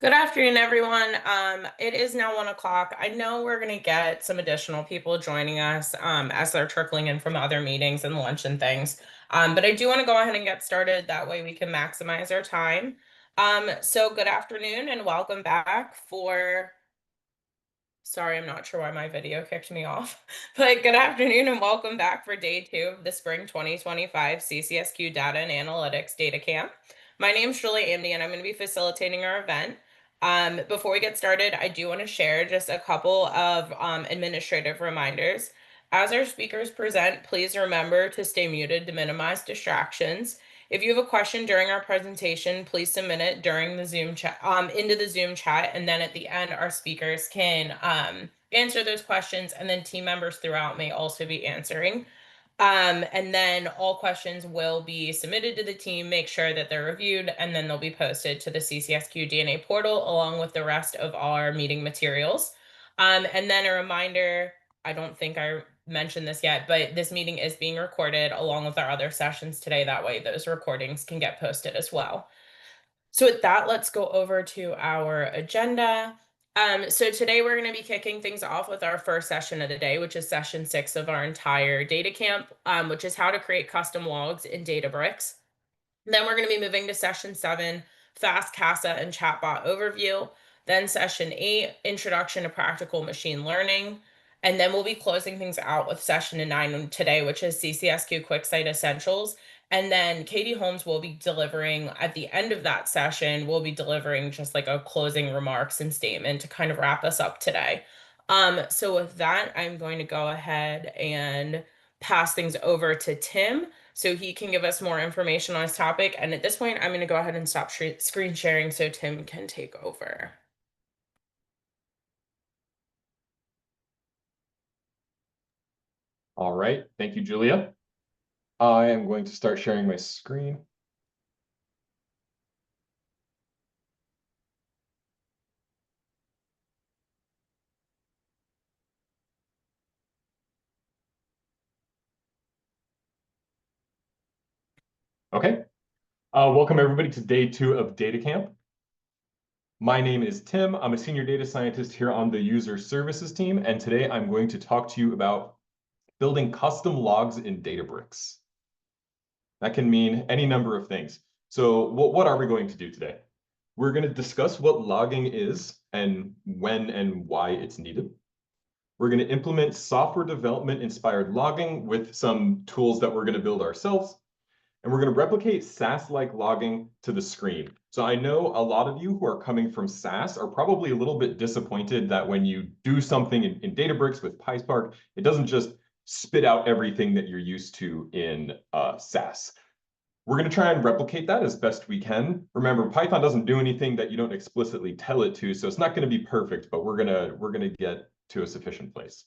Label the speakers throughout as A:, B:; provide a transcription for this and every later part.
A: Good afternoon, everyone. It is now 1 o'clock. I know we're going to get some additional people joining us as they're trickling in from other meetings and lunch and things. But I do want to go ahead and get started. That way we can maximize our time. So good afternoon and welcome back for Sorry, I'm not sure why my video kicked me off. But good afternoon and welcome back for day 2 of the Spring 2025 CCSQ Data and Analytics Data Camp. My name is Julie Amdy and I'm going to be facilitating our event. Before we get started, I do want to share just a couple of administrative reminders. As our speakers present, please remember to stay muted to minimize distractions. If you have a question during our presentation, please submit it during the Zoom chat, into the Zoom chat, and then at the end, our speakers can answer those questions, and then team members throughout may also be answering. And then all questions will be submitted to the team, make sure that they're reviewed, and then they'll be posted to the CCSQ DNA portal along with the rest of our meeting materials. And then a reminder, I don't think I mentioned this yet, but this meeting is being recorded along with our other sessions today. That way those recordings can get posted as well. So with that, let's go over to our agenda. So today we're going to be kicking things off with our first session of the day, which is session 6 of our entire data camp, which is how to create custom logs in Databricks. Then we're going to be moving to session 7, fast CASA and chatbot overview. Then session 8, introduction to practical machine learning. And then we'll be closing things out with session 9 today, which is CCSQ QuickSight Essentials. And then Katie Holmes will be delivering at the end of that session, we'll be delivering just like a closing remarks and statement to kind of wrap us up today. So with that, I'm going to go ahead and pass things over to Tim so he can give us more information on his topic. And at this point, I'm going to go ahead and stop screen sharing so Tim can take over.
B: All right, thank you, Julia. I am going to start sharing my screen. Okay, welcome everybody to day 2 of Data Camp. My name is Tim. I'm a senior data scientist here on the user services team, and today I'm going to talk to you about building custom logs in Databricks. That can mean any number of things. So what are we going to do today? We're going to discuss what logging is and when and why it's needed. We're going to implement software development inspired logging with some tools that we're going to build ourselves. And we're going to replicate SAS-like logging to the screen. So I know a lot of you who are coming from SAS are probably a little bit disappointed that when you do something in Databricks with PySpark, it doesn't just spit out everything that you're used to in SAS. We're going to try and replicate that as best we can. Remember, Python doesn't do anything that you don't explicitly tell it to, so it's not going to be perfect, but we're going to get to a sufficient place.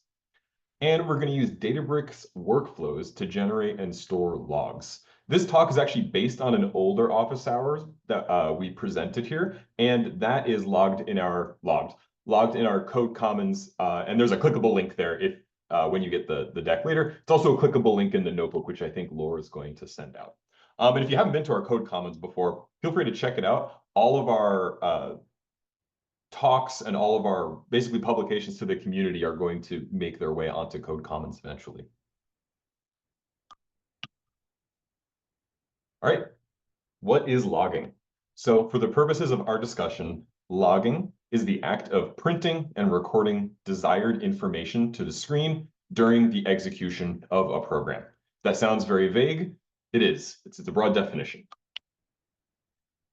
B: And we're going to use Databricks workflows to generate and store logs. This talk is actually based on an older office hours that we presented here, and that is logged in our Code Commons, and there's a clickable link there if when you get the deck later. It's also a clickable link in the notebook, which I think Laura is going to send out. And if you haven't been to our Code Commons before, feel free to check it out. All of our talks and all of our basically publications to the community are going to make their way onto Code Commons eventually. All right, what is logging? So for the purposes of our discussion, logging is the act of printing and recording desired information to the screen during the execution of a program. That sounds very vague. It is. It's a broad definition.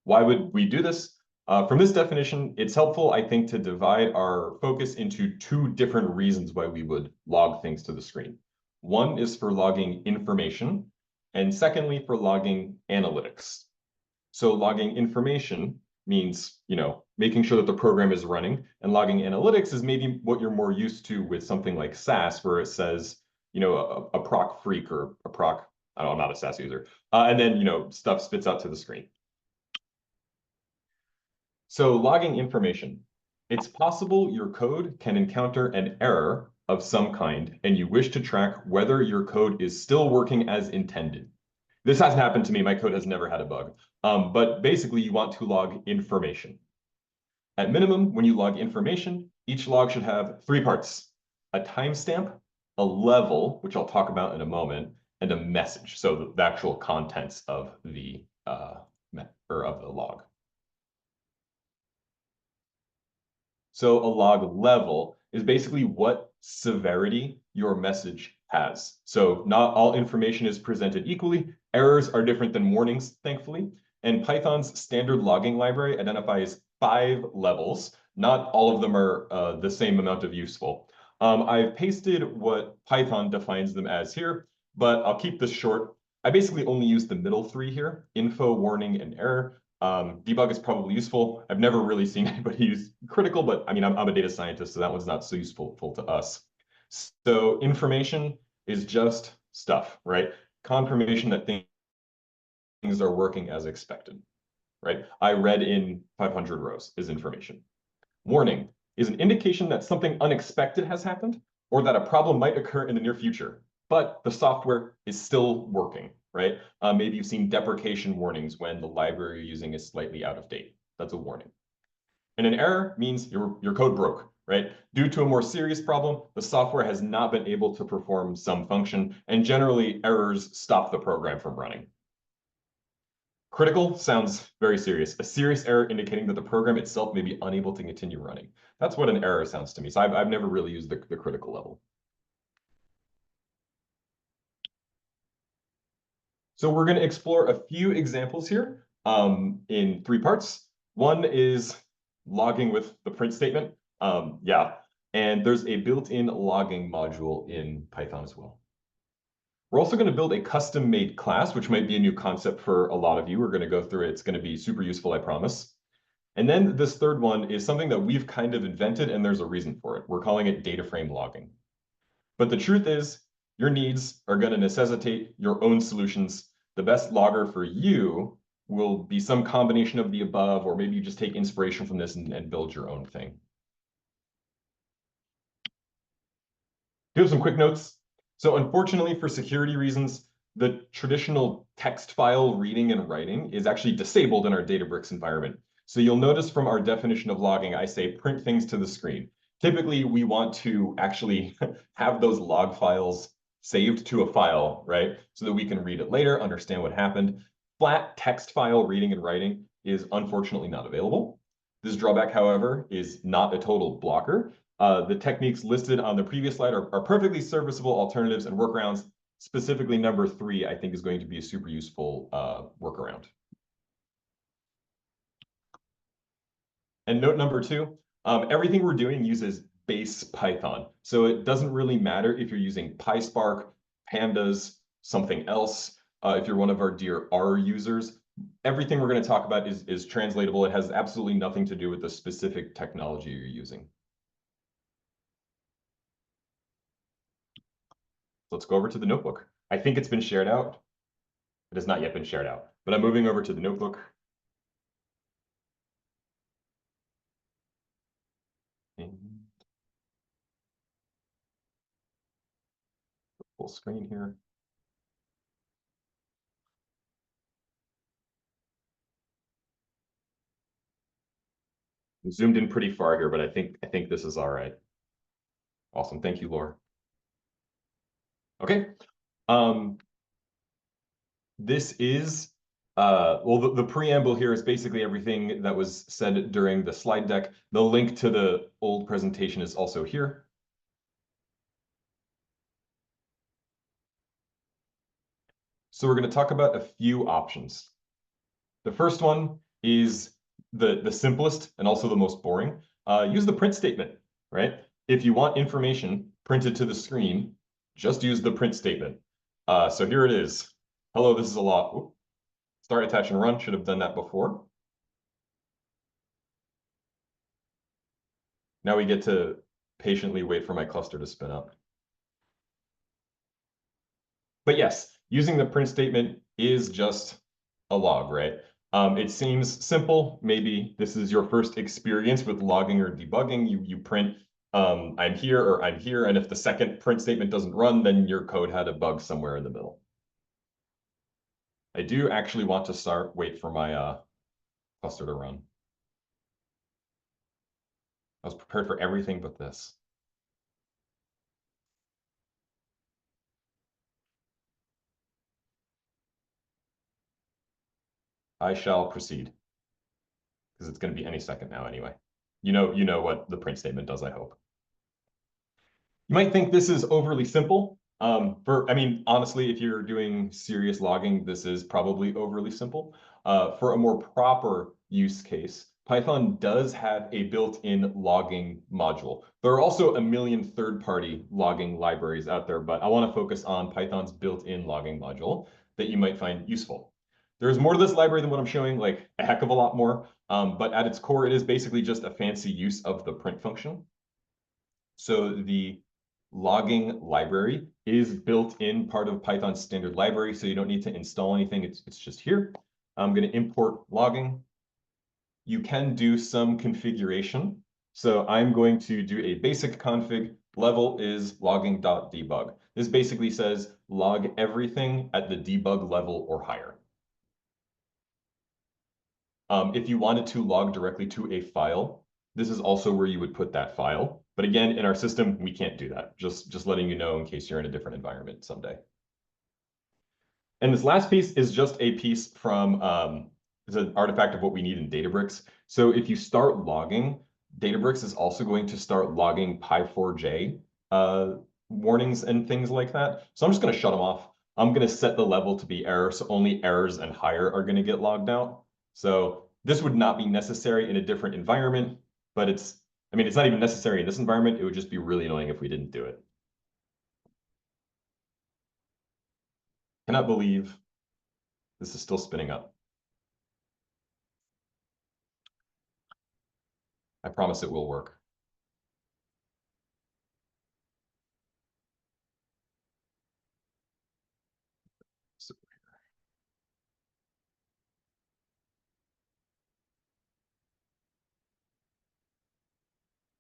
B: Why would we do this? From this definition, it's helpful, I think, to divide our focus into 2 different reasons why we would log things to the screen. One is for logging information, and secondly, for logging analytics. So logging information means, making sure that the program is running, and logging analytics is maybe what you're more used to with something like SAS, where it says, a proc freak or a proc, I don't know, I'm not a SAS user, and then, stuff spits out to the screen. So logging information. It's possible your code can encounter an error of some kind, and you wish to track whether your code is still working as intended. This hasn't happened to me. My code has never had a bug. But basically, you want to log information. At minimum, when you log information, each log should have three parts: a timestamp, a level, which I'll talk about in a moment, and a message. So the actual contents of the log. So a log level is basically what severity your message has. So not all information is presented equally. Errors are different than warnings, thankfully. And Python's standard logging library identifies 5 levels. Not all of them are the same amount of useful. I've pasted what Python defines them as here, but I'll keep this short. I basically only use the middle 3 here: info, warning, and error. Debug is probably useful. I've never really seen anybody use critical, but I mean, I'm a data scientist, so that one's not so useful to us. So information is just stuff, right? Confirmation that things are working as expected, right? I read in 500 rows is information. Warning is an indication that something unexpected has happened or that a problem might occur in the near future, but the software is still working, right? Maybe you've seen deprecation warnings when the library you're using is slightly out of date. That's a warning. And an error means your code broke, right? Due to a more serious problem, the software has not been able to perform some function, and generally errors stop the program from running. Critical sounds very serious. A serious error indicating that the program itself may be unable to continue running. That's what an error sounds to me. So I've never really used the critical level. So we're going to explore a few examples here in 3 parts. One is logging with the print statement. And there's a built-in logging module in Python as well. We're also going to build a custom-made class, which might be a new concept for a lot of you. We're going to go through it. It's going to be super useful, I promise. And then this third one is something that we've kind of invented, and there's a reason for it. We're calling it data frame logging. But the truth is, your needs are going to necessitate your own solutions. The best logger for you will be some combination of the above, or maybe you just take inspiration from this and build your own thing. Do have some quick notes. So unfortunately, for security reasons, the traditional text file reading and writing is actually disabled in our Databricks environment. So you'll notice from our definition of logging, I say print things to the screen. Typically, we want to actually have those log files saved to a file, right? So that we can read it later, understand what happened. Flat text file reading and writing is unfortunately not available. This drawback, however, is not a total blocker. The techniques listed on the previous slide are perfectly serviceable alternatives and workarounds. Specifically, number 3, I think, is going to be a super useful workaround. And note number 2, everything we're doing uses base Python. So it doesn't really matter if you're using PySpark, Pandas, something else. If you're one of our dear R users, everything we're going to talk about is translatable. It has absolutely nothing to do with the specific technology you're using. Let's go over to the notebook. I think it's been shared out. It has not yet been shared out, but I'm moving over to the notebook. And full screen here. I'm zoomed in pretty far here, but I think this is all right. Awesome. Thank you, Laura. Okay. This is well, the preamble here is basically everything that was said during the slide deck. The link to the old presentation is also here. So we're going to talk about a few options. The first one is the simplest and also the most boring. Use the print statement, right? If you want information printed to the screen, just use the print statement. So here it is. Hello, this is a lot. Oops. Start, attach, and run. Should have done that before. Now we get to patiently wait for my cluster to spin up. But yes, using the print statement is just a log, right? It seems simple. Maybe this is your first experience with logging or debugging. You print I'm here or I'm here, and if the second print statement doesn't run, then your code had a bug somewhere in the middle. I do actually want to wait for my cluster to run. I was prepared for everything but this. I shall proceed, because it's going to be any second now anyway. You know what the print statement does, I hope. You might think this is overly simple. I mean, honestly, if you're doing serious logging, this is probably overly simple. For a more proper use case, Python does have a built-in logging module. There are also a million third-party logging libraries out there, but I want to focus on Python's built-in logging module that you might find useful. There's more to this library than what I'm showing, like a heck of a lot more. But at its core, it is basically just a fancy use of the print function. So the logging library is built in part of Python's standard library, so you don't need to install anything. It's just here. I'm going to import logging. You can do some configuration. So I'm going to do a basic config. Level is logging.debug. This basically says log everything at the debug level or higher. If you wanted to log directly to a file, this is also where you would put that file. But again, in our system, we can't do that. Just letting you know in case you're in a different environment someday. And this last piece is just a piece from, it's an artifact of what we need in Databricks. So if you start logging, Databricks is also going to start logging Py4j warnings and things like that. So I'm just going to shut them off. I'm going to set the level to be error, so only errors and higher are going to get logged out. So this would not be necessary in a different environment, but it's not even necessary in this environment. It would just be really annoying if we didn't do it. Cannot believe this is still spinning up. I promise it will work.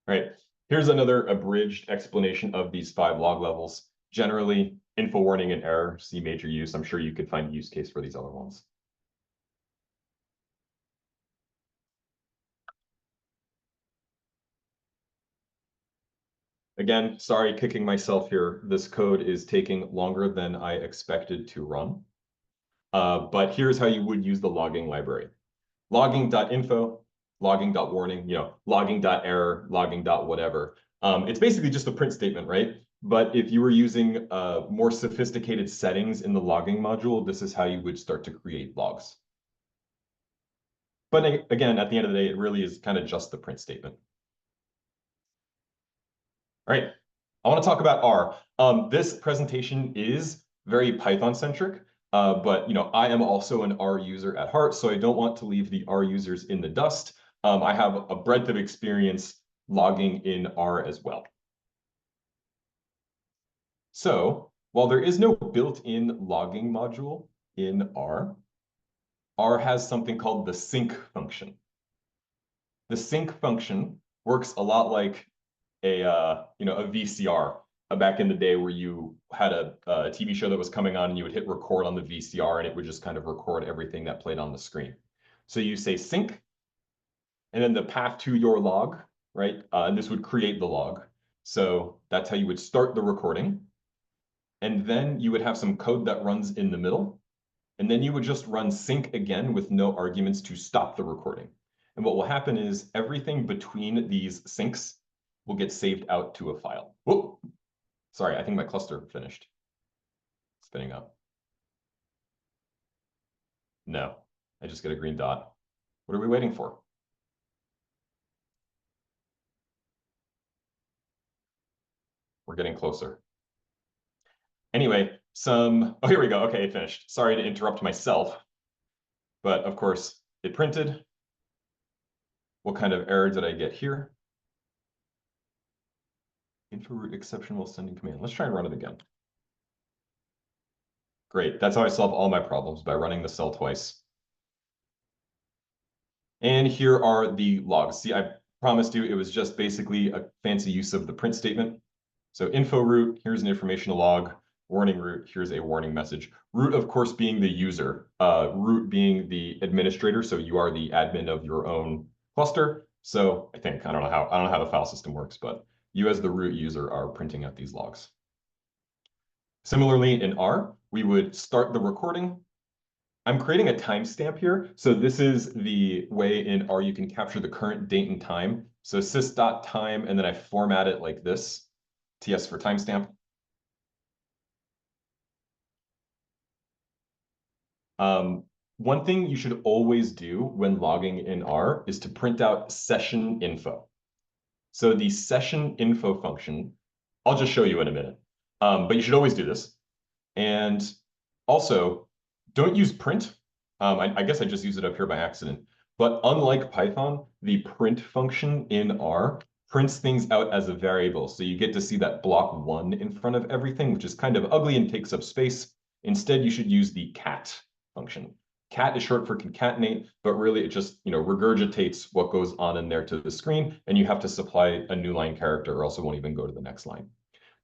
B: All right, here's another abridged explanation of these 5 log levels. Generally, info warning and error, see major use. I'm sure you could find a use case for these other ones. Again, sorry, kicking myself here. This code is taking longer than I expected to run. But here's how you would use the logging library. Logging.info, logging.warning, logging.error, logging.whatever. It's basically just a print statement, right? But if you were using more sophisticated settings in the logging module, this is how you would start to create logs. But again, at the end of the day, it really is kind of just the print statement. All right, I want to talk about R. This presentation is very Python-centric, but I am also an R user at heart, so I don't want to leave the R users in the dust. I have a breadth of experience logging in R as well. So while there is no built-in logging module in R, R has something called the sync function. The sync function works a lot like a VCR back in the day where you had a TV show that was coming on and you would hit record on the VCR and it would just kind of record everything that played on the screen. So you say sync and then the path to your log, right? And this would create the log. So that's how you would start the recording. And then you would have some code that runs in the middle. And then you would just run sync again with no arguments to stop the recording. And what will happen is everything between these syncs will get saved out to a file. Whoop! Sorry, I think my cluster finished spinning up. No, I just get a green dot. What are we waiting for? We're getting closer. Anyway, oh, here we go. Okay, it finished. Sorry to interrupt myself, but of course it printed. What kind of error did I get here? Info root exception while sending command. Let's try and run it again. Great, that's how I solve all my problems, by running the cell twice. And here are the logs. See, I promised you it was just basically a fancy use of the print statement. So info root, here's an informational log. Warning root, here's a warning message. Root, of course, being the user. Root being the administrator, so you are the admin of your own cluster. So I think, I don't know how the file system works, but you as the root user are printing out these logs. Similarly, in R, we would start the recording. I'm creating a timestamp here. So this is the way in R you can capture the current date and time. So sys.time, and then I format it like this, TS for timestamp. One thing you should always do when logging in R is to print out session info. So the session info function, I'll just show you in a minute, but you should always do this. And also, don't use print. I guess I just used it up here by accident. But unlike Python, the print function in R prints things out as a variable. So you get to see that block 1 in front of everything, which is kind of ugly and takes up space. Instead, you should use the cat function. Cat is short for concatenate, but really it just regurgitates what goes on in there to the screen, and you have to supply a new line character or else it won't even go to the next line.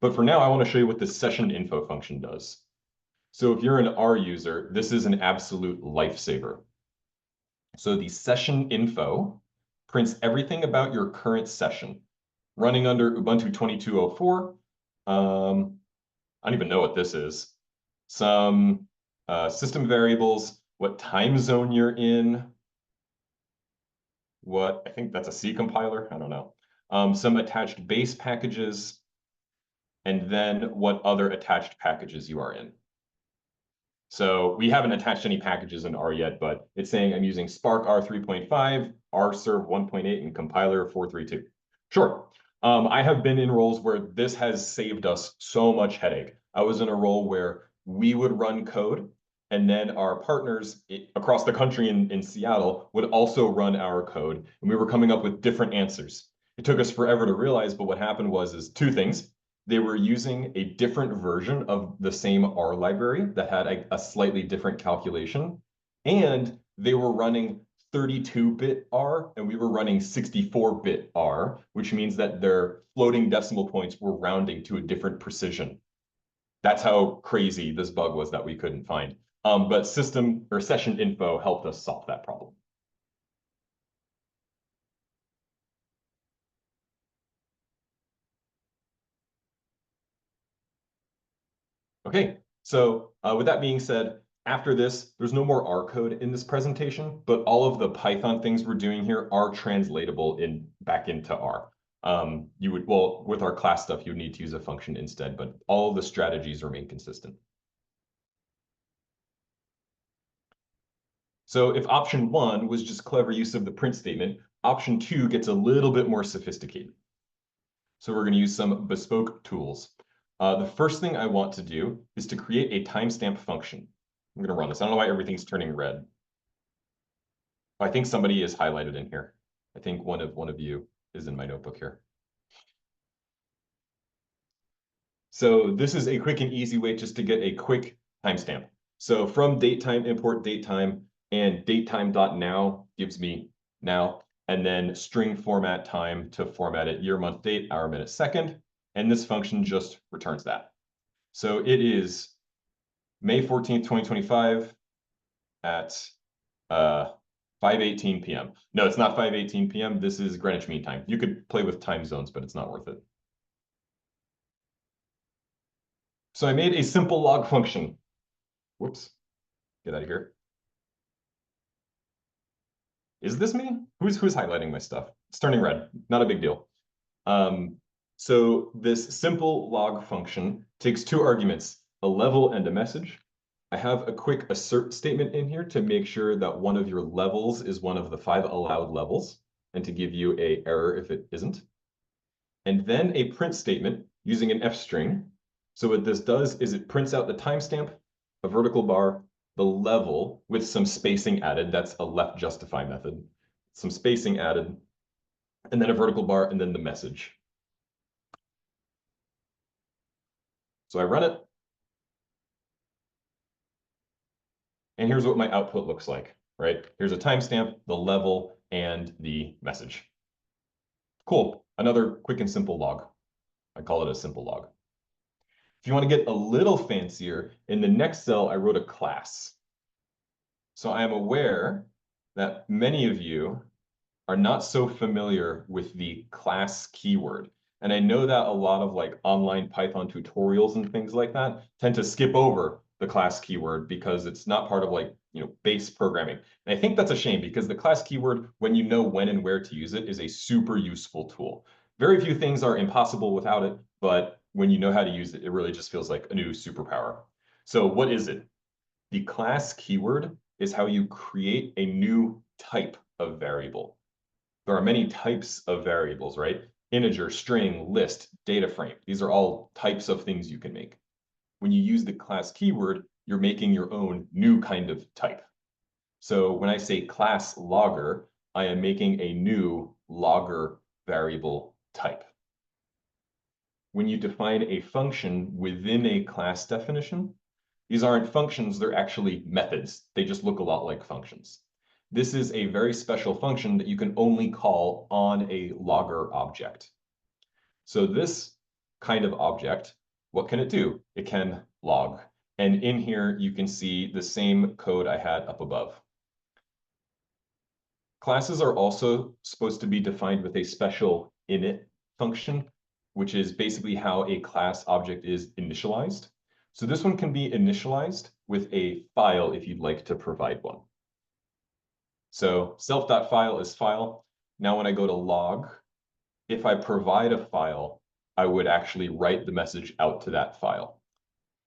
B: But for now, I want to show you what the session info function does. So if you're an R user, this is an absolute lifesaver. So the session info prints everything about your current session. Running under Ubuntu 22.04, I don't even know what this is. Some system variables, what time zone you're in, I think that's a C compiler, I don't know. Some attached base packages, and then what other attached packages you are in. So we haven't attached any packages in R yet, but it's saying I'm using Spark R 3.5, rserve 1.8, and compiler 432. Sure. I have been in roles where this has saved us so much headache. I was in a role where we would run code, and then our partners across the country in Seattle would also run our code, and we were coming up with different answers. It took us forever to realize, but what happened was two things. They were using a different version of the same R library that had a slightly different calculation, and they were running 32-bit R, and we were running 64-bit R, which means that their floating decimal points were rounding to a different precision. That's how crazy this bug was that we couldn't find. But system or session info helped us solve that problem. Okay, so with that being said, after this, there's no more R code in this presentation, but all of the Python things we're doing here are translatable back into R. With our class stuff, you would need to use a function instead, but all of the strategies remain consistent. So if option 1 was just clever use of the print statement, option 2 gets a little bit more sophisticated. So we're going to use some bespoke tools. The first thing I want to do is to create a timestamp function. I'm going to run this. I don't know why everything's turning red. I think somebody is highlighted in here. I think one of you is in my notebook here. So this is a quick and easy way just to get a quick timestamp. So from datetime, import datetime, and datetime.now gives me now, and then string format time to format it year, month, date, hour, minute, second. And this function just returns that. So it is May 14th, 2025 at 5:18 p.m. No, it's not 5:18 p.m. This is Greenwich Mean Time. You could play with time zones, but it's not worth it. So I made a simple log function. Whoops, get out of here. Is this me? Who's highlighting my stuff? It's turning red, not a big deal. So this simple log function takes two arguments, a level and a message. I have a quick assert statement in here to make sure that one of your levels is one of the 5 allowed levels and to give you an error if it isn't. And then a print statement using an F string. So what this does is it prints out the timestamp, a vertical bar, the level with some spacing added. That's a left justify method. Some spacing added, and then a vertical bar, and then the message. So I run it. And here's what my output looks like, right? Here's a timestamp, the level, and the message. Cool. Another quick and simple log. I call it a simple log. If you want to get a little fancier, in the next cell, I wrote a class. So I am aware that many of you are not so familiar with the class keyword. And I know that a lot of like online Python tutorials and things like that tend to skip over the class keyword because it's not part of like, base programming. And I think that's a shame because the class keyword, when you know when and where to use it, is a super useful tool. Very few things are impossible without it, but when you know how to use it, it really just feels like a new superpower. So what is it? The class keyword is how you create a new type of variable. There are many types of variables, right? Integer, string, list, data frame. These are all types of things you can make. When you use the class keyword, you're making your own new kind of type. So when I say class logger, I am making a new logger variable type. When you define a function within a class definition, these aren't functions, they're actually methods. They just look a lot like functions. This is a very special function that you can only call on a logger object. So this kind of object, what can it do? It can log. And in here, you can see the same code I had up above. Classes are also supposed to be defined with a special init function, which is basically how a class object is initialized. So this one can be initialized with a file if you'd like to provide one. So self.file is file. Now when I go to log, if I provide a file, I would actually write the message out to that file.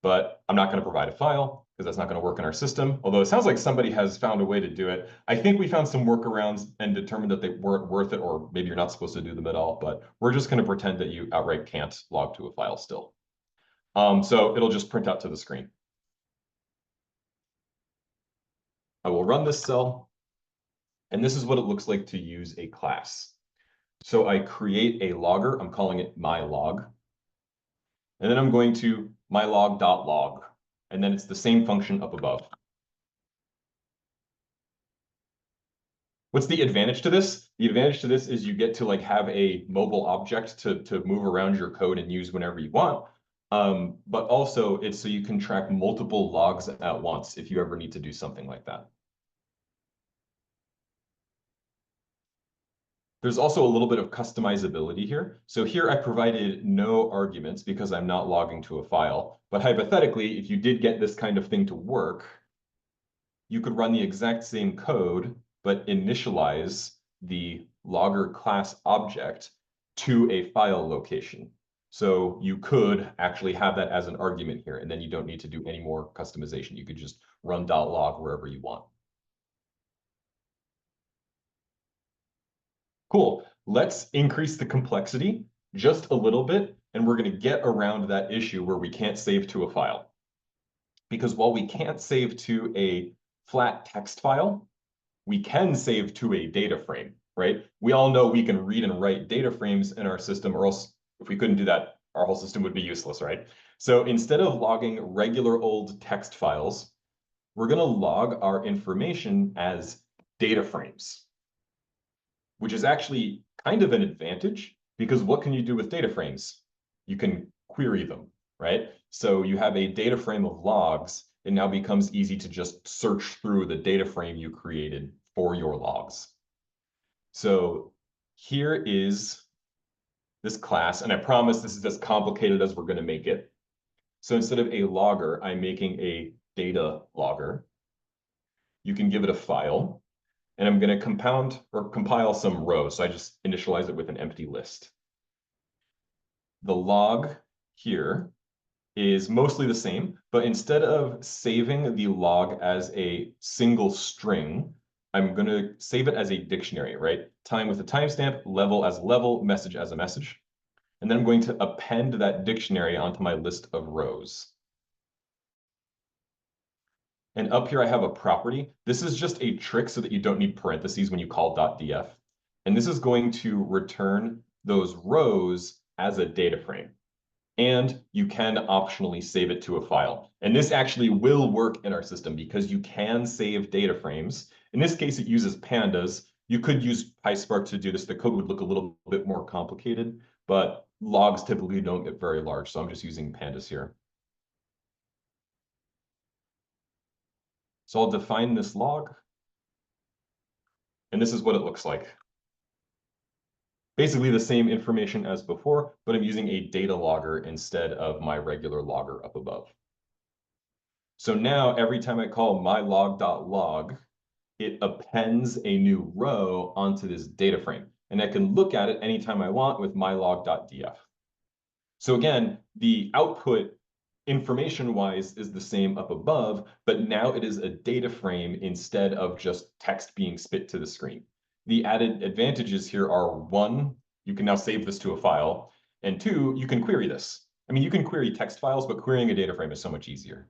B: But I'm not going to provide a file because that's not going to work in our system. Although it sounds like somebody has found a way to do it. I think we found some workarounds and determined that they weren't worth it, or maybe you're not supposed to do them at all, but we're just going to pretend that you outright can't log to a file still. So it'll just print out to the screen. I will run this cell, and this is what it looks like to use a class. So I create a logger, I'm calling it mylog, and then I'm going to mylog.log, and then it's the same function up above. What's the advantage to this? The advantage to this is you get to like have a mobile object to move around your code and use whenever you want. But also it's so you can track multiple logs at once if you ever need to do something like that. There's also a little bit of customizability here. So here I provided no arguments because I'm not logging to a file. But hypothetically, if you did get this kind of thing to work, you could run the exact same code, but initialize the logger class object to a file location. So you could actually have that as an argument here, and then you don't need to do any more customization. You could just run .log wherever you want. Cool. Let's increase the complexity just a little bit, and we're going to get around that issue where we can't save to a file. Because while we can't save to a flat text file, we can save to a data frame, right? We all know we can read and write data frames in our system, or else if we couldn't do that, our whole system would be useless, right? So instead of logging regular old text files, we're going to log our information as data frames, which is actually kind of an advantage because what can you do with data frames? You can query them, right? So you have a data frame of logs. It now becomes easy to just search through the data frame you created for your logs. So here is this class, and I promise this is as complicated as we're going to make it. So instead of a logger, I'm making a data logger. You can give it a file, and I'm going to compound or compile some rows. So I just initialize it with an empty list. The log here is mostly the same, but instead of saving the log as a single string, I'm going to save it as a dictionary, right? Time with a timestamp, level as a level, message as a message. And then I'm going to append that dictionary onto my list of rows. And up here, I have a property. This is just a trick so that you don't need parentheses when you call .df. And this is going to return those rows as a data frame. And you can optionally save it to a file. And this actually will work in our system because you can save data frames. In this case, it uses pandas. You could use PySpark to do this. The code would look a little bit more complicated, but logs typically don't get very large. So I'm just using pandas here. So I'll define this log. And this is what it looks like. Basically the same information as before, but I'm using a data logger instead of my regular logger up above. So now every time I call mylog.log, it appends a new row onto this data frame. And I can look at it anytime I want with mylog.df. So again, the output information-wise is the same up above, but now it is a data frame instead of just text being spit to the screen. The added advantages here are, one, you can now save this to a file, and two, you can query this. I mean, you can query text files, but querying a data frame is so much easier.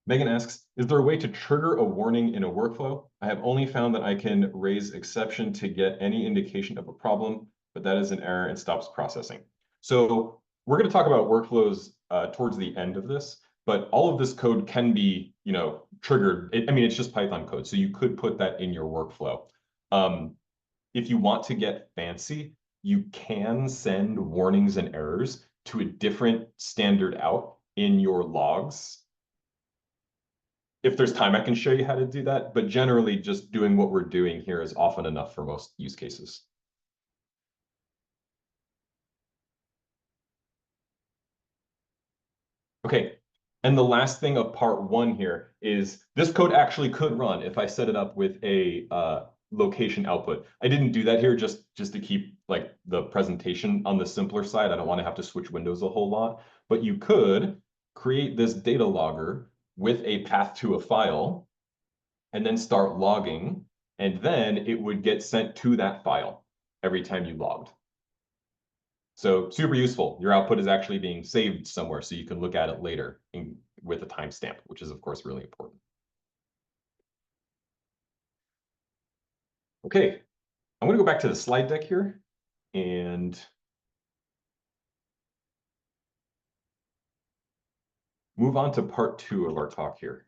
B: Megan asks, is there a way to trigger a warning in a workflow? I have only found that I can raise exception to get any indication of a problem, but that is an error and stops processing. So we're going to talk about workflows towards the end of this, but all of this code can be, triggered. I mean, it's just Python code, so you could put that in your workflow. If you want to get fancy, you can send warnings and errors to a different standard out in your logs. If there's time, I can show you how to do that, but generally just doing what we're doing here is often enough for most use cases. Okay, and the last thing of part one here is this code actually could run if I set it up with a location output. I didn't do that here just to keep like the presentation on the simpler side. I don't want to have to switch windows a whole lot, but you could create this data logger with a path to a file and then start logging, and then it would get sent to that file every time you logged. So super useful. Your output is actually being saved somewhere so you can look at it later with a timestamp, which is of course really important. Okay, I'm going to go back to the slide deck here and move on to part two of our talk here.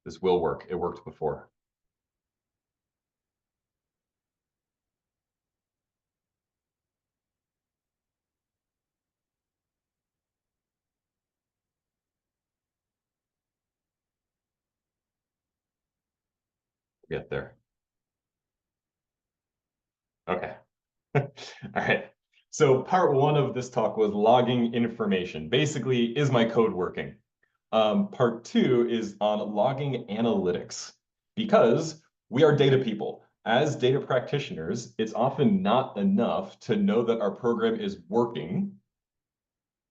B: This will work. It worked before. Get there. Okay. All right. So part one of this talk was logging information. Basically, is my code working? Part two is on logging analytics, because we are data people. As data practitioners, it's often not enough to know that our program is working.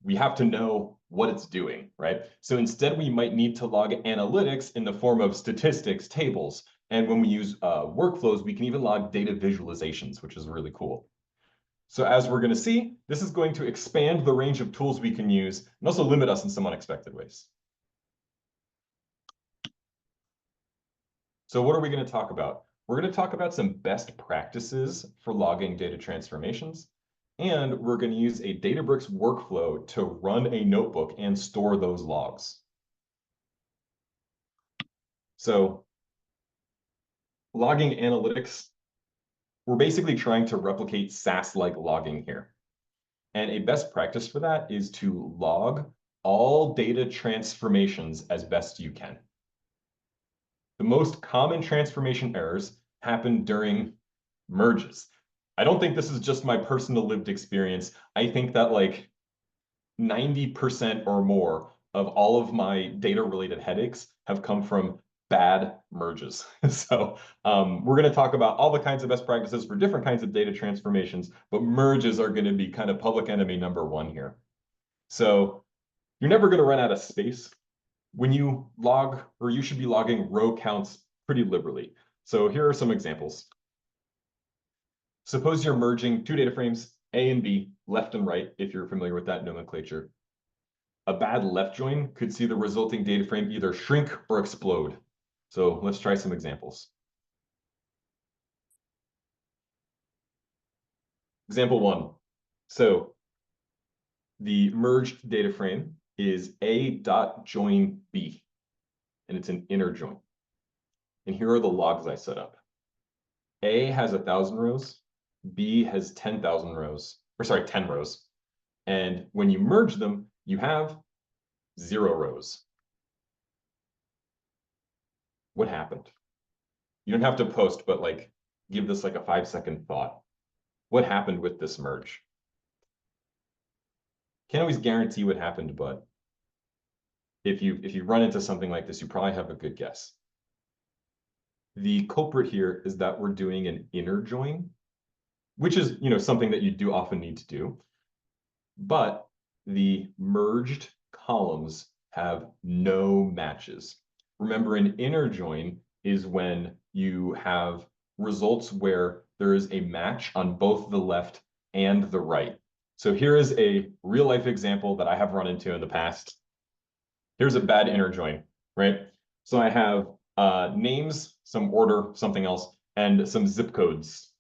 B: We have to know what it's doing, right? So instead, we might need to log analytics in the form of statistics, tables. And when we use workflows, we can even log data visualizations, which is really cool. So as we're going to see, this is going to expand the range of tools we can use and also limit us in some unexpected ways. So what are we going to talk about? We're going to talk about some best practices for logging data transformations, and we're going to use a Databricks workflow to run a notebook and store those logs. So logging analytics, we're basically trying to replicate SaaS-like logging here. And a best practice for that is to log all data transformations as best you can. The most common transformation errors happen during merges. I don't think this is just my personal lived experience. I think that like 90% or more of all of my data related headaches have come from bad merges. So we're going to talk about all the kinds of best practices for different kinds of data transformations, but merges are going to be kind of public enemy number one here. So you're never going to run out of space when you log, or you should be logging row counts pretty liberally. So here are some examples. Suppose you're merging two data frames, A and B, left and right, if you're familiar with that nomenclature. A bad left join could see the resulting data frame either shrink or explode. So let's try some examples. Example one. So the merged data frame is A dot join B, and it's an inner join. And here are the logs I set up. A has 1,000 rows, B has 10,000 rows, or sorry, 10 rows. And when you merge them, you have 0 rows. What happened? You don't have to post, but like give this like a 5-second thought. What happened with this merge? Can't always guarantee what happened, but if you run into something like this, you probably have a good guess. The culprit here is that we're doing an inner join, which is something that you do often need to do. But the merged columns have no matches. Remember, an inner join is when you have results where there is a match on both the left and the right. So here is a real life example that I have run into in the past. Here's a bad inner join, right? So I have names, some order, something else, and some zip codes.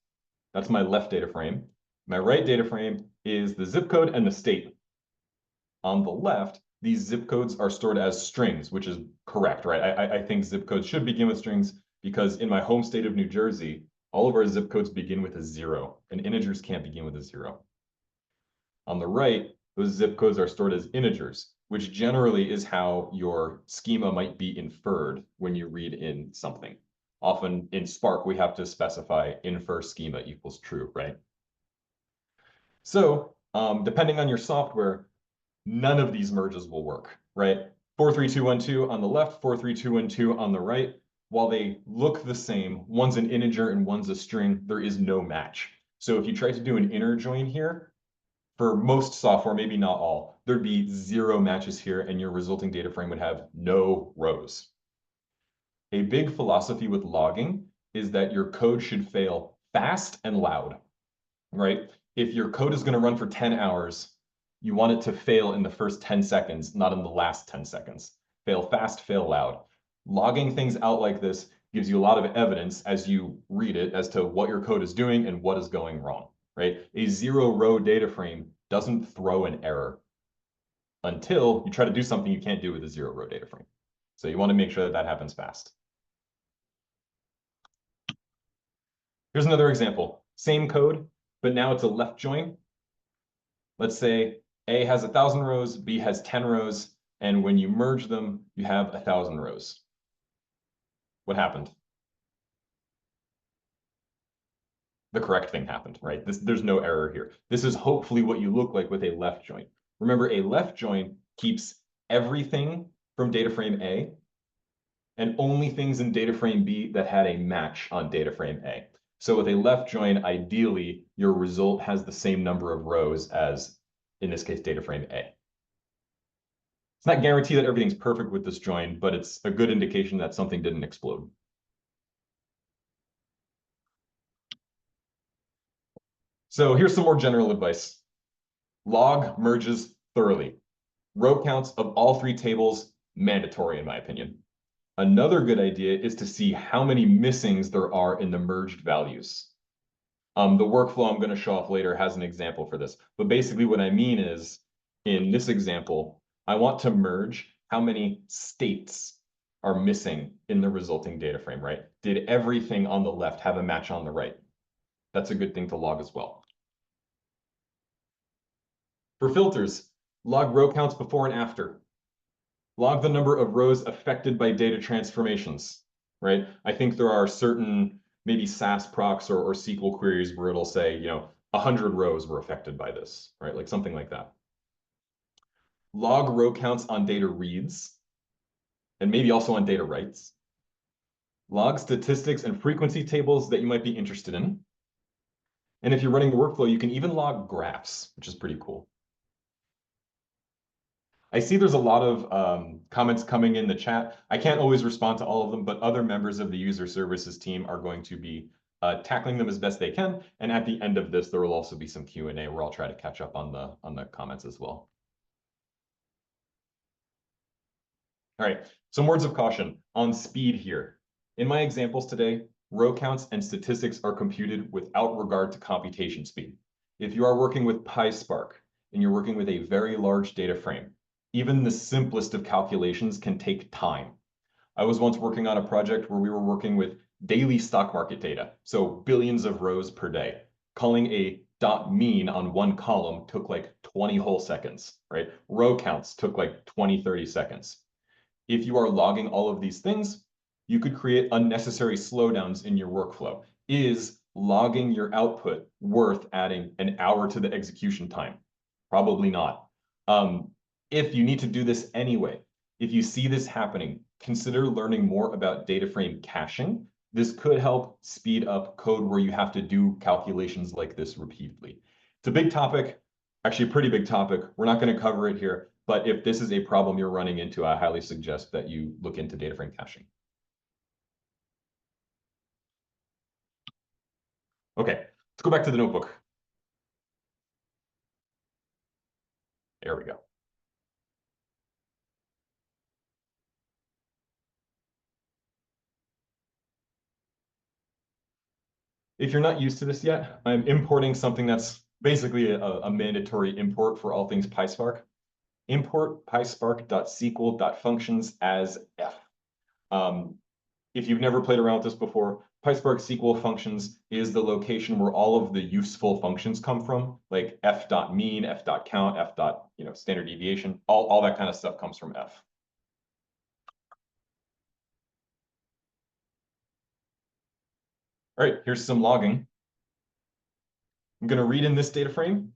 B: That's my left data frame. My right data frame is the zip code and the state. On the left, these zip codes are stored as strings, which is correct, right? I think zip codes should begin with strings because in my home state of New Jersey, all of our zip codes begin with a 0, and integers can't begin with a 0. On the right, those zip codes are stored as integers, which generally is how your schema might be inferred when you read in something. Often in Spark, we have to specify infer schema equals true, right? So depending on your software, none of these merges will work, right? 43212 on the left, 43212 on the right. While they look the same, one's an integer and one's a string, there is no match. So if you try to do an inner join here, for most software, maybe not all, there'd be 0 matches here and your resulting data frame would have no rows. A big philosophy with logging is that your code should fail fast and loud, right? If your code is going to run for 10 hours, you want it to fail in the first 10 seconds, not in the last 10 seconds. Fail fast, fail loud. Logging things out like this gives you a lot of evidence as you read it as to what your code is doing and what is going wrong, right? A 0-row data frame doesn't throw an error until you try to do something you can't do with a 0-row data frame. So you want to make sure that that happens fast. Here's another example. Same code, but now it's a left join. Let's say A has 1,000 rows, B has 10 rows, and when you merge them, you have 1,000 rows. What happened? The correct thing happened, right? There's no error here. This is hopefully what you look like with a left join. Remember, a left join keeps everything from data frame A and only things in data frame B that had a match on data frame A. So with a left join, ideally, your result has the same number of rows as, in this case, data frame A. It's not guaranteed that everything's perfect with this join, but it's a good indication that something didn't explode. So here's some more general advice. Log merges thoroughly. Row counts of all 3 tables, mandatory in my opinion. Another good idea is to see how many missings there are in the merged values. The workflow I'm going to show off later has an example for this. But basically what I mean is, in this example, I want to merge how many states are missing in the resulting data frame, right? Did everything on the left have a match on the right? That's a good thing to log as well. For filters, log row counts before and after. Log the number of rows affected by data transformations, right? I think there are certain maybe SAS procs or SQL queries where it'll say, 100 rows were affected by this, right? Like something like that. Log row counts on data reads, and maybe also on data writes. Log statistics and frequency tables that you might be interested in. And if you're running the workflow, you can even log graphs, which is pretty cool. I see there's a lot of comments coming in the chat. I can't always respond to all of them, but other members of the user services team are going to be tackling them as best they can. And at the end of this, there will also be some Q&A where I'll try to catch up on the comments as well. All right, some words of caution on speed here. In my examples today, row counts and statistics are computed without regard to computation speed. If you are working with PySpark and you're working with a very large data frame, even the simplest of calculations can take time. I was once working on a project where we were working with daily stock market data, so billions of rows per day. calling a dot mean on one column took like 20 whole seconds, right? Row counts took like 20, 30 seconds. If you are logging all of these things, you could create unnecessary slowdowns in your workflow. Is logging your output worth adding an hour to the execution time? Probably not. If you need to do this anyway, if you see this happening, consider learning more about data frame caching. This could help speed up code where you have to do calculations like this repeatedly. It's a big topic, actually a pretty big topic. We're not going to cover it here, but if this is a problem you're running into, I highly suggest that you look into data frame caching. Okay, let's go back to the notebook. There we go. If you're not used to this yet, I'm importing something that's basically a mandatory import for all things PySpark. Import pyspark.sql.functions as f. If you've never played around with this before, PySpark SQL functions is the location where all of the useful functions come from, like f.mean, f.count, f. Standard deviation, all that kind of stuff comes from f. All right, here's some logging. I'm going to read in this data frame,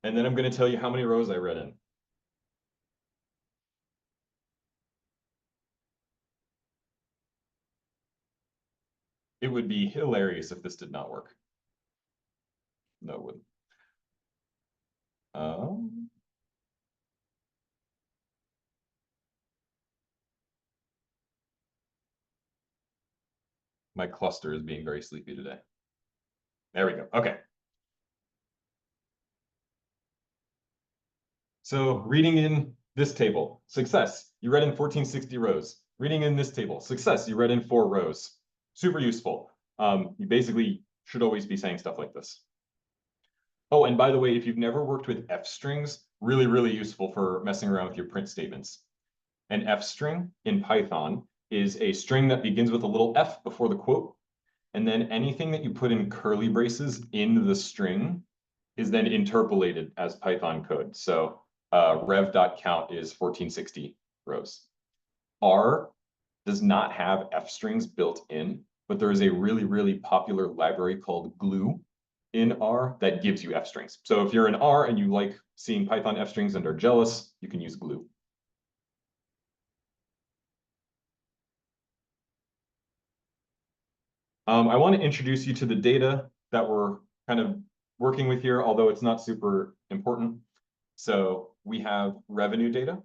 B: and then I'm going to tell you how many rows I read in. It would be hilarious if this did not work. No, it wouldn't. My cluster is being very sleepy today. There we go. Okay. So reading in this table, success, you read in 1460 rows. Reading in this table, success, you read in 4 rows. Super useful. You basically should always be saying stuff like this. Oh, and by the way, if you've never worked with F strings, really, really useful for messing around with your print statements. An F string in Python is a string that begins with a little f before the quote, and then anything that you put in curly braces in the string is then interpolated as Python code. So rev.count is 1460 rows. R does not have F strings built in, but there is a really, really popular library called glue in R that gives you F strings. So if you're in R and you like seeing Python F strings and are jealous, you can use glue. I want to introduce you to the data that we're kind of working with here, although it's not super important. So we have revenue data.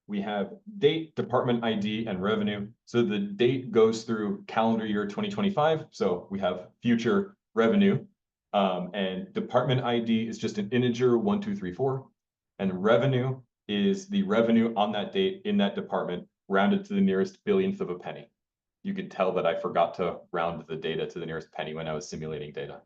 B: We have date, department ID, and revenue. So the date goes through calendar year 2025. So we have future revenue. And department ID is just an integer 1, 2, 3, 4. And revenue is the revenue on that date in that department rounded to the nearest billionth of a penny. You could tell that I forgot to round the data to the nearest penny when I was simulating data.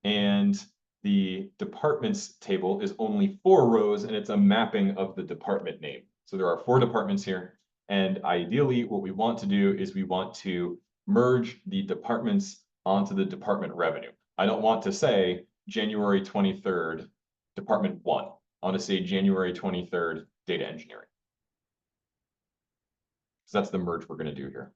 B: And the departments table is only 4 rows, and it's a mapping of the department name. So there are 4 departments here. And ideally, what we want to do is we want to merge the departments onto the department revenue. I don't want to say January 23rd, department 1. I want to say January 23rd, data engineering. So that's the merge we're going to do here.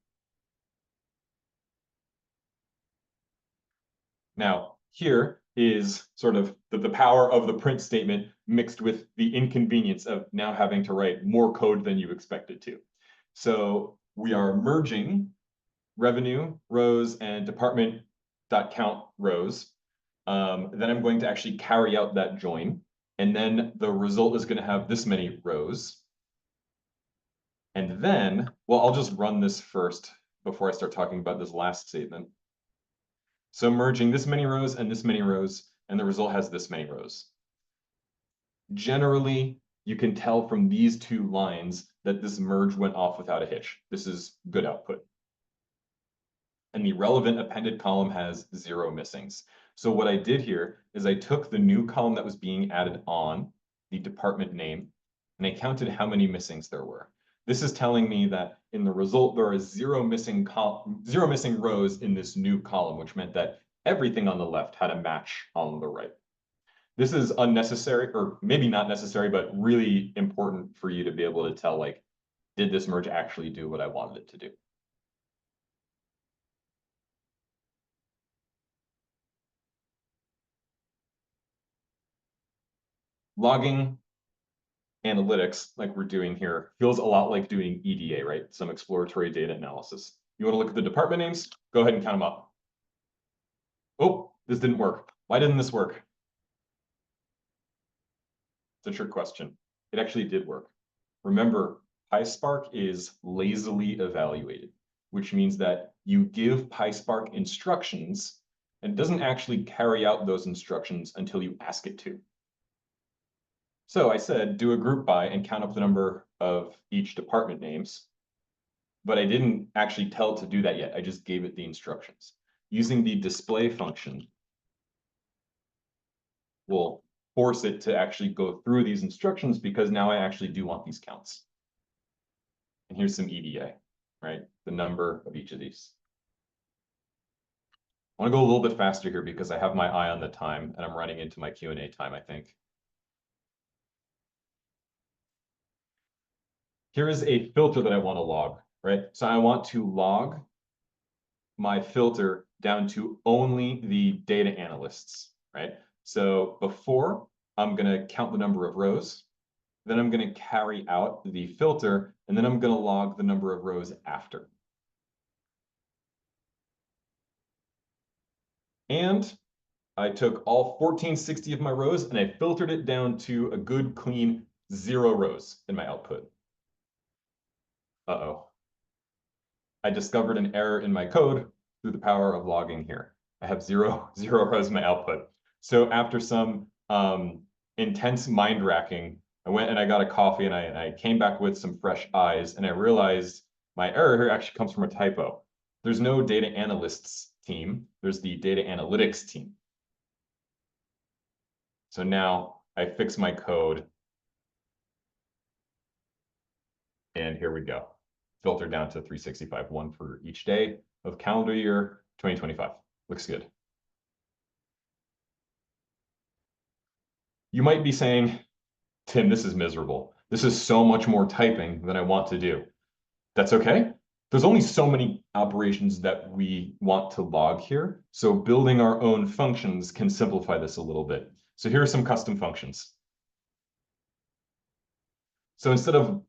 B: Now, here is sort of the power of the print statement mixed with the inconvenience of now having to write more code than you expected to. So we are merging revenue rows and department.count rows. Then I'm going to actually carry out that join. And then the result is going to have this many rows. And then, well, I'll just run this first before I start talking about this last statement. So merging this many rows, and the result has this many rows. Generally, you can tell from these 2 lines that this merge went off without a hitch. This is good output. And the relevant appended column has 0 missings. So what I did here is I took the new column that was being added on, the department name, and I counted how many missings there were. This is telling me that in the result, there are zero missing rows in this new column, which meant that everything on the left had a match on the right. This is unnecessary, or maybe not necessary, but really important for you to be able to tell, like, did this merge actually do what I wanted it to do? Logging analytics, like we're doing here, feels a lot like doing EDA, right? Some exploratory data analysis. You want to look at the department names? Go ahead and count them up. Oh, this didn't work. Why didn't this work? It's a trick question. It actually did work. Remember, PySpark is lazily evaluated, which means that you give PySpark instructions and it doesn't actually carry out those instructions until you ask it to. So I said, do a group by and count up the number of each department names, but I didn't actually tell it to do that yet. I just gave it the instructions. Using the display function, we'll force it to actually go through these instructions because now I actually do want these counts. And here's some EDA, right? The number of each of these. I want to go a little bit faster here because I have my eye on the time and I'm running into my Q&A time, I think. Here is a filter that I want to log, right? So I want to log my filter down to only the data analysts, right? So before, I'm going to count the number of rows. Then I'm going to carry out the filter, and then I'm going to log the number of rows after. And I took all 1460 of my rows and I filtered it down to a good, clean 0 rows in my output. Uh-oh. I discovered an error in my code through the power of logging here. I have zero rows in my output. So after some intense mind racking, I went and I got a coffee and I came back with some fresh eyes and I realized my error here actually comes from a typo. There's no data analysts team, there's the data analytics team. So now I fix my code and here we go. Filter down to 365, one for each day of calendar year 2025. Looks good. You might be saying, Tim, this is miserable. This is so much more typing than I want to do. That's okay. There's only so many operations that we want to log here. So building our own functions can simplify this a little bit. So here are some custom functions. So instead of,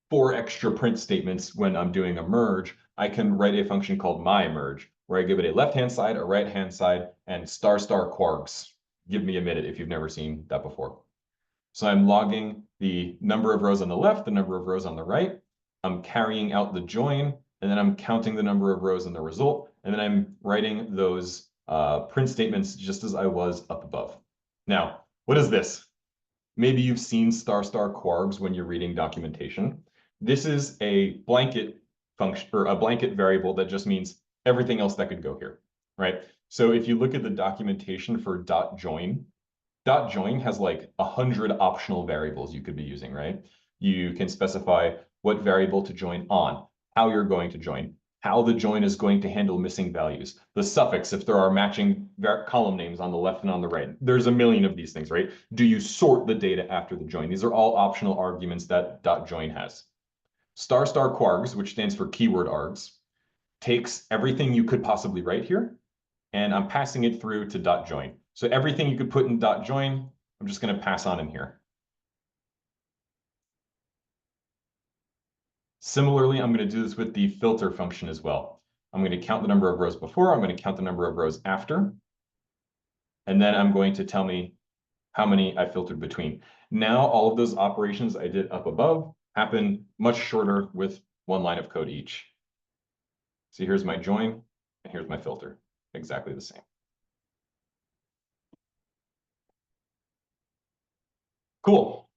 B: 4 extra print statements when I'm doing a merge, I can write a function called myMerge, where I give it a left-hand side, a right-hand side, and star quargs. Give me a minute if you've never seen that before. So I'm logging the number of rows on the left, the number of rows on the right. I'm carrying out the join, and then I'm counting the number of rows in the result, and then I'm writing those print statements just as I was up above. Now, what is this? Maybe you've seen star quargs when you're reading documentation. This is a blanket function or a blanket variable that just means everything else that could go here, right? So if you look at the documentation for .join has like 100 optional variables you could be using, right? You can specify what variable to join on, how you're going to join, how the join is going to handle missing values, the suffix if there are matching column names on the left and on the right. There's a million of these things, right? Do you sort the data after the join? These are all optional arguments that .join has. Star quargs, which stands for keyword args, takes everything you could possibly write here, and I'm passing it through to .join. So everything you could put in .join, I'm just going to pass on in here. Similarly, I'm going to do this with the filter function as well. I'm going to count the number of rows before, I'm going to count the number of rows after, and then I'm going to tell me how many I filtered between. Now, all of those operations I did up above happen much shorter with 1 line of code each. So here's my join, and here's my filter, exactly the same. Cool.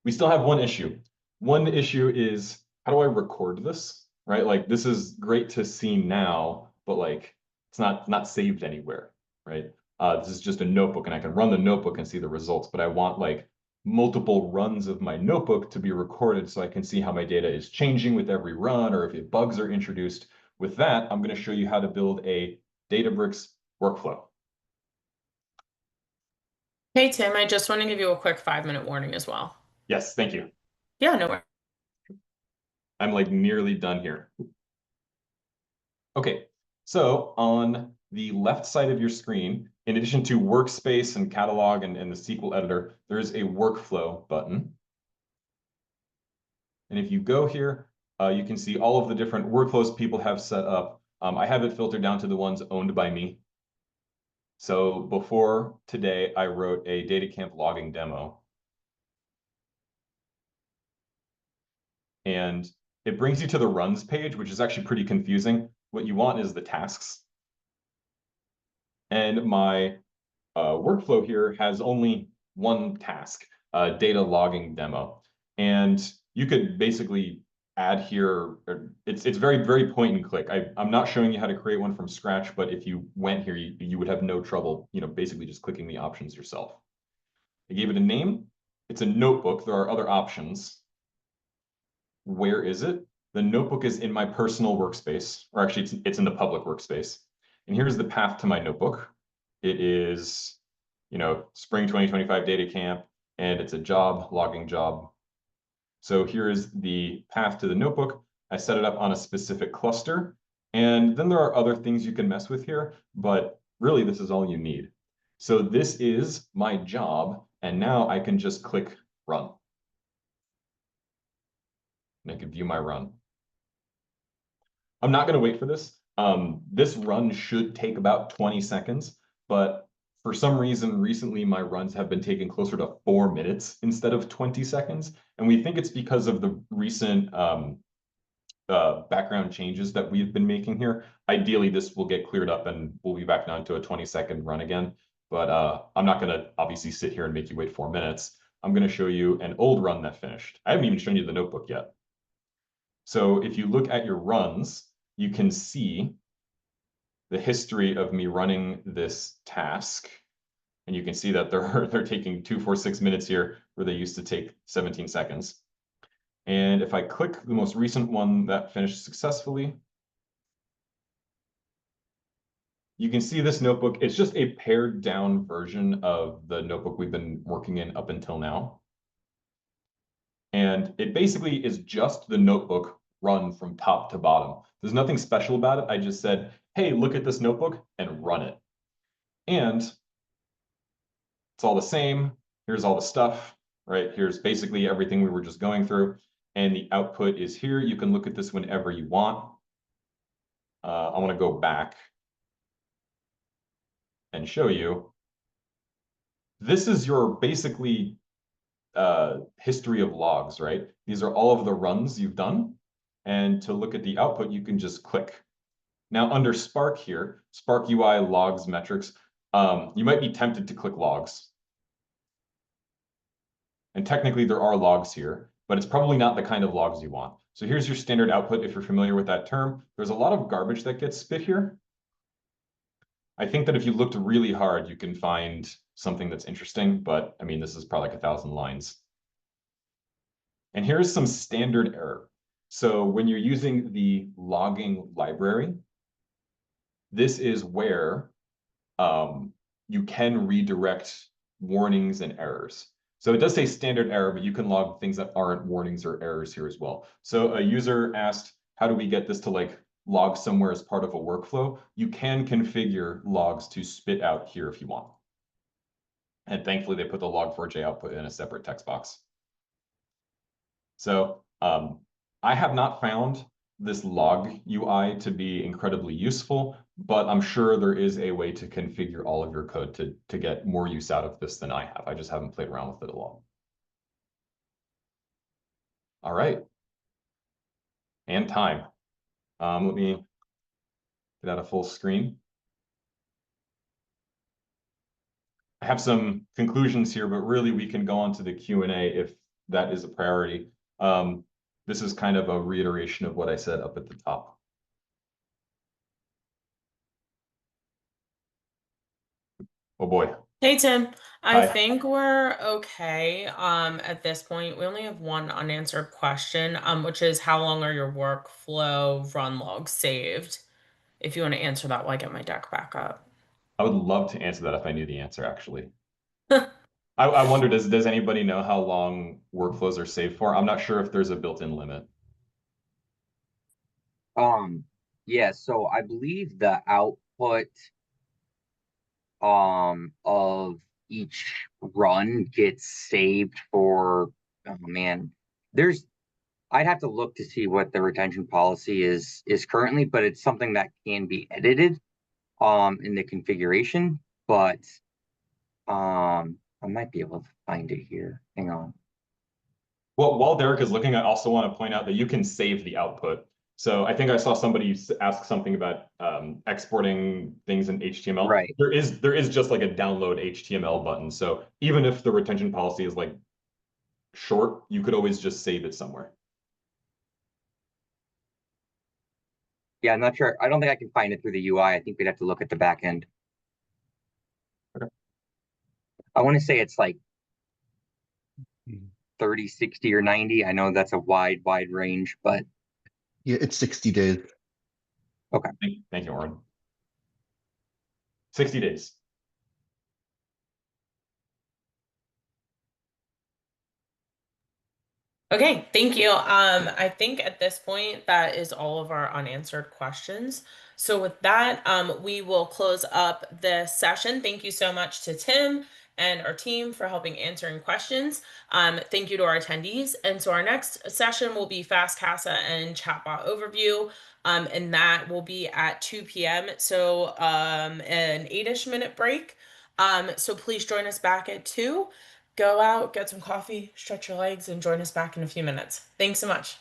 B: We still have one issue. One issue is, how do I record this, right? Like, this is great to see now, but like, it's not saved anywhere, right? This is just a notebook and I can run the notebook and see the results, but I want like multiple runs of my notebook to be recorded so I can see how my data is changing with every run or if bugs are introduced. With that, I'm going to show you how to build a Databricks workflow.
A: Hey, Tim, I just want to give you a quick 5-minute warning as well.
B: Yes, thank you.
A: Yeah, no worries.
B: I'm like nearly done here. Okay, so on the left side of your screen, in addition to workspace and catalog and the SQL editor, there's a workflow button. And if you go here, you can see all of the different workflows people have set up. I have it filtered down to the ones owned by me. So before today, I wrote a DataCamp logging demo. And it brings you to the runs page, which is actually pretty confusing. What you want is the tasks. And my workflow here has only one task, data logging demo. And you could basically add here, it's very, very point and click. I'm not showing you how to create one from scratch, but if you went here, you would have no trouble, basically just clicking the options yourself. I gave it a name. It's a notebook. There are other options. Where is it? The notebook is in my personal workspace, or actually it's in the public workspace. And here's the path to my notebook. It is, spring 2025 data camp, and it's a job, logging job. So here is the path to the notebook. I set it up on a specific cluster. And then there are other things you can mess with here, but really this is all you need. So this is my job, and now I can just click run. And I can view my run. I'm not going to wait for this. This run should take about 20 seconds, but for some reason, recently my runs have been taking closer to 4 minutes instead of 20 seconds. And we think it's because of the recent background changes that we've been making here. Ideally, this will get cleared up and we'll be back down to a 20-second run again. But I'm not going to obviously sit here and make you wait 4 minutes. I'm going to show you an old run that finished. I haven't even shown you the notebook yet. So if you look at your runs, you can see the history of me running this task. And you can see that they're taking 2, 4, 6 minutes here where they used to take 17 seconds. And if I click the most recent one that finished successfully, you can see this notebook. It's just a pared down version of the notebook we've been working in up until now. And it basically is just the notebook run from top to bottom. There's nothing special about it. I just said, hey, look at this notebook and run it. And it's all the same. Here's all the stuff, right? Here's basically everything we were just going through. And the output is here. You can look at this whenever you want. I want to go back and show you. This is your basically history of logs, right? These are all of the runs you've done. And to look at the output, you can just click. Now under Spark here, Spark UI logs metrics, you might be tempted to click logs. And technically there are logs here, but it's probably not the kind of logs you want. So here's your standard output if you're familiar with that term. There's a lot of garbage that gets spit here. I think that if you looked really hard, you can find something that's interesting, but I mean, this is probably like 1,000 lines. And here's some standard error. So when you're using the logging library, this is where you can redirect warnings and errors. So it does say standard error, but you can log things that aren't warnings or errors here as well. So a user asked, how do we get this to like log somewhere as part of a workflow? You can configure logs to spit out here if you want. And thankfully they put the log4j output in a separate text box. So I have not found this log UI to be incredibly useful, but I'm sure there is a way to configure all of your code to get more use out of this than I have. I just haven't played around with it a lot. All right. And time. Let me get out a full screen. I have some conclusions here, but really we can go on to the Q&A if that is a priority. This is kind of a reiteration of what I said up at the top. Oh boy.
A: Hey, Tim. I
B: Hi.
A: think we're okay. At this point, we only have one unanswered question, which is how long are your workflow run logs saved? If you want to answer that while I get my deck back up.
B: I would love to answer that if I knew the answer, actually. I wonder, does anybody know how long workflows are saved for? I'm not sure if there's a built-in limit.
C: Um, yeah, so I believe the output of each run gets saved for, oh man, there's I'd have to look to see what the retention policy is currently, but it's something that can be edited in the configuration, but I might be able to find it here. Hang on.
B: Well, while Derek is looking, I also want to point out that you can save the output. So I think I saw somebody ask something about exporting things in HTML.
C: Right.
B: There is just like a download HTML button. So even if the retention policy is like short, you could always just save it somewhere.
C: Yeah, I'm not sure. I don't think I can find it through the UI. I think we'd have to look at the back end.
B: Okay.
C: I want to say it's like 30, 60, or 90. I know that's a wide range, but
D: Yeah, it's 60 days.
C: okay.
B: Thank you, Oren. 60 days.
A: Okay, thank you. I think at this point that is all of our unanswered questions. So with that, we will close up this session. Thank you so much to Tim and our team for helping answering questions. Thank you to our attendees. And so our next session will be Fast CASA and Chatbot Overview. And that will be at 2 p.m. So an 8-ish minute break. So please join us back at 2. Go out, get some coffee, stretch your legs, and join us back in a few minutes. Thanks so much.